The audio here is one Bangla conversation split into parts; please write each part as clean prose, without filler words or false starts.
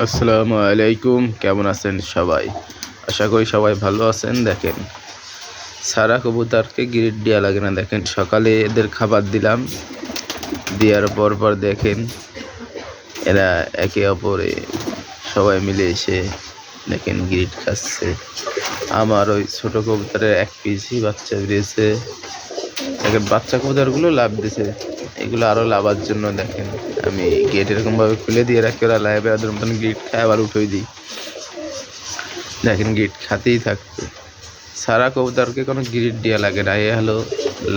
আসসালামু আলাইকুম, কেমন আছেন সবাই? আশা করি সবাই ভালো আছেন। দেখেন, সারা কবুতরকে গ্রিড দেওয়া লাগে না। দেখেন, সকালে এদের খাবার দিলাম, দেওয়ার পর দেখেন এরা একে অপরে সবাই মিলে এসে দেখেন গ্রিড খাচ্ছে। আমার ওই ছোট কবুতরের এক পিসই বাচ্চা বেরিয়েছে। দেখেন, বাচ্চা কবুতরগুলো লাভ দিছে, এগুলো আরও লাভার জন্য দেখেন আমি গেট এরকমভাবে খুলে দিয়ে রাখি, ওরা লাইভে ওদের মতন গেট খায়, আবার উঠেই দিই। দেখেন, গেট খাতেই থাকবে। সারা কবুতরকে কোনো গ্রিড দেওয়া লাগে না, এ হলো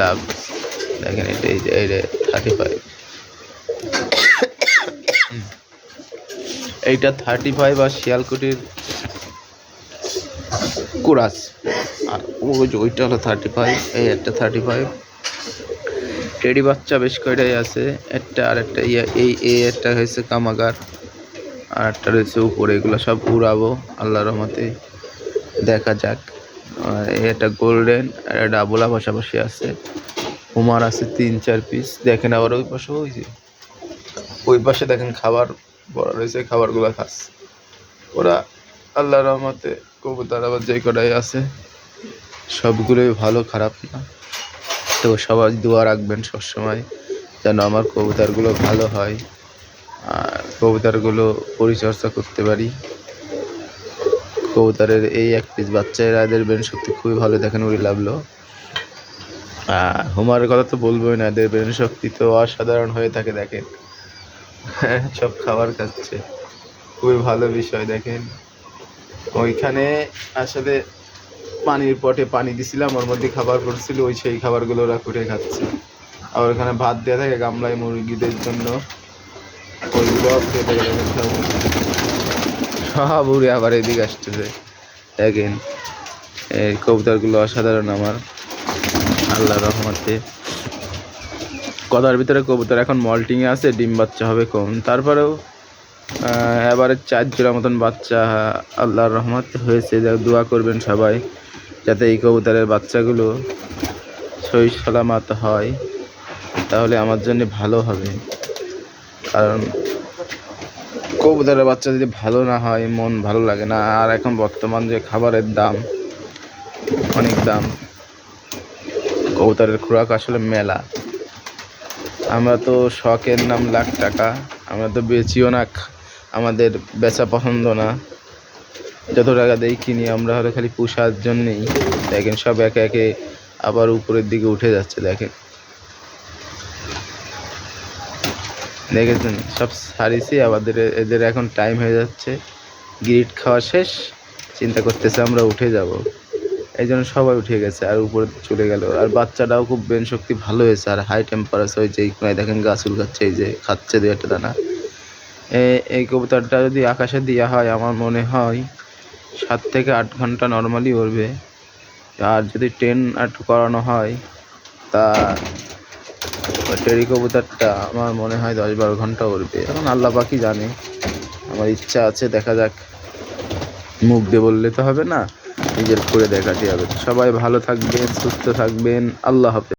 লাভ। দেখেন, এটা 35, এইটা 35 আর শিয়ালকুটির কুরাস, আর ওইটা হলো 35। এই একটা 35 টেডি বাচ্চা বেশ কয়টাই আছে। একটা আর একটা একটা হয়েছে কামাগার, আর একটা রয়েছে উপরে। এগুলো সব উড়াবো আল্লাহর রহমতে, দেখা যাক। আর এটা গোল্ডেন, আর এটা ডাবলা পাশাপাশি আছে। হুমার আছে 3-4 পিস। দেখেন, আবার ওই পাশে দেখেন খাবার বড় রয়েছে, খাবারগুলো খাচ্ছে ওরা আল্লাহর রহমতে। কবুতর আবার যে কটাই আছে সবগুলোই ভালো, খারাপ না। তো সবাই দোয়া রাখবেন সবসময় যেন আমার কবুতরগুলো ভালো হয় আর কবুতরগুলো পরিচর্যা করতে পারি। কবুতরের এই এক পিস বাচ্চা, এদের ব্রেন শক্তি খুবই ভালো। দেখেন, উড়ে লাভলো। হুমারের কথা তো বলবোই না, এদের ব্রেন শক্তি তো অসাধারণ হয়ে থাকে। দেখেন, সব খাবার খাচ্ছে, খুবই ভালো বিষয়। দেখেন, ওইখানে আসলে পানির পটে পানি দিছিলাম, ওর মধ্যে খাবার পড়ছিল, সেই খাবারগুলো ওরা কুটে খাচ্ছে। আর ওখানে ভাত দেওয়া থাকে গামলায় মুরগিদের জন্য, ওইগুলো খেয়ে থাকে। দেখেন, সব উড়ে আবার এদিকে আসতেছে। দেখেন, এই কবুতরগুলো অসাধারণ আমার আল্লাহর রহমতে। কথার ভিতরে কবুতর এখন মল্টিংয়ে আছে, ডিম বাচ্চা হবে কম, তারপরেও এবারে 4 জোড়া মতন বাচ্চা আল্লাহর রহমতে হয়েছে। দোয়া করবেন সবাই যাতে এই কবুতরের বাচ্চাগুলো সহি সালামত হয়, তাহলে আমার জন্য ভালো হবে। কারণ কবুতরের বাচ্চা যদি ভালো না হয় মন ভালো লাগে না। আর এখন বর্তমান যে খাবারের দাম, অনেক দাম, কবুতরের খোরাক আসলে মেলা। আমরা তো শখের নাম লাখ টাকা, আমরা তো বেচিও না, আমাদের বেচা পছন্দ না। যত টাকা দেই কিনি, আমরা হলে খালি পোষার জন্যেই। দেখেন, সব একে একে আবার উপরের দিকে উঠে যাচ্ছে। দেখেছেন, সব সারিছি। আমাদের এদের এখন টাইম হয়ে যাচ্ছে, গ্রিড খাওয়া শেষ, চিন্তা করতেছে আমরা উঠে যাব। এই জন্য সবাই উঠে গেছে আর উপরে চলে গেল। আর বাচ্চাটাও খুব ব্রেন শক্তি ভালো হয়েছে, আর হাই টেম্পারেচার হয়েছে। এই কোনায় দেখেন গাছুল খাচ্ছে, এই যে খাচ্ছে 2-1 দানা। এই কবুতরটা যদি আকাশে দেওয়া হয়, আমার মনে হয় 7 থেকে 8 ঘন্টা নর্মালি উড়বে। আর যদি 10 করানো হয়, তা টেরি কবুতরটা আমার মনে হয় 10-12 ঘন্টা উড়বে। এখন আল্লাহ পাকই জানে, আমার ইচ্ছা আছে, দেখা যাক। মুখ দিয়ে বললে তো হবে না, নিজের করে দেখাতে হবে। সবাই ভালো থাকবেন, সুস্থ থাকবেন। আল্লাহ হাফেজ।